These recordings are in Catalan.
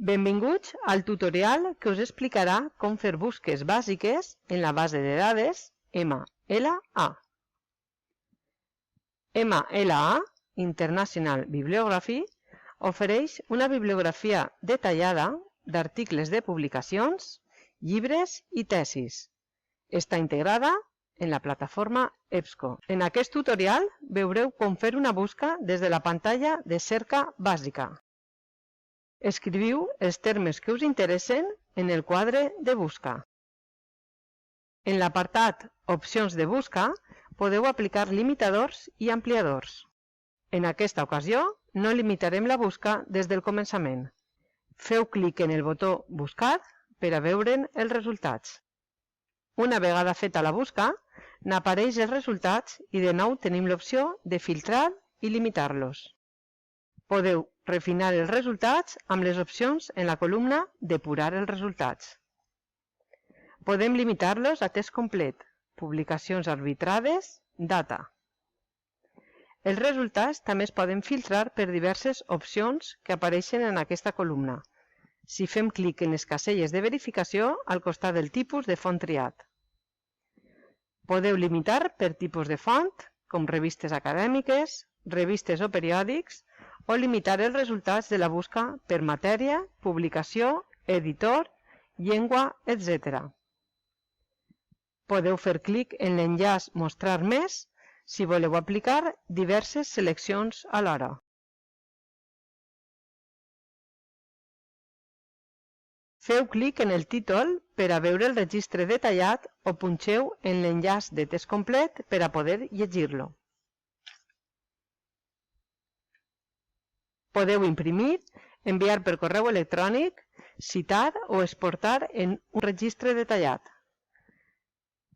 Benvinguts al tutorial que us explicarà com fer busques bàsiques en la base de dades MLA. MLA, International Bibliography, ofereix una bibliografia detallada d'articles de publicacions, llibres i tesis. Està integrada en la plataforma EBSCO. En aquest tutorial veureu com fer una busca des de la pantalla de cerca bàsica. Escriviu els termes que us interessen en el quadre de busca. En l'apartat Opcions de busca podeu aplicar limitadors i ampliadors. En aquesta ocasió no limitarem la busca des del començament. Feu clic en el botó Buscar per a veure'n els resultats. Una vegada feta la busca, n'apareix els resultats i de nou tenim l'opció de filtrar i limitar-los. Podeu refinar els resultats amb les opcions en la columna Depurar els resultats. Podem limitar-los a text complet, publicacions arbitrades, data. Els resultats també es poden filtrar per diverses opcions que apareixen en aquesta columna, si fem clic en les caselles de verificació al costat del tipus de font triat. Podeu limitar per tipus de font, com revistes acadèmiques, revistes o periòdics, o limitar els resultats de la busca per matèria, publicació, editor, llengua, etc. Podeu fer clic en l'enllaç Mostrar més si voleu aplicar diverses seleccions alhora. Feu clic en el títol per a veure el registre detallat o punxeu en l'enllaç de text complet per a poder llegir-lo. Podeu imprimir, enviar per correu electrònic, citar o exportar en un registre detallat.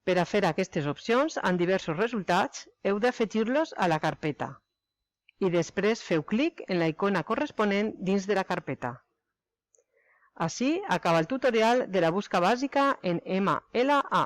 Per a fer aquestes opcions amb diversos resultats, heu d'afegir-los a la carpeta i després feu clic en la icona corresponent dins de la carpeta. Així acaba el tutorial de la busca bàsica en MLA.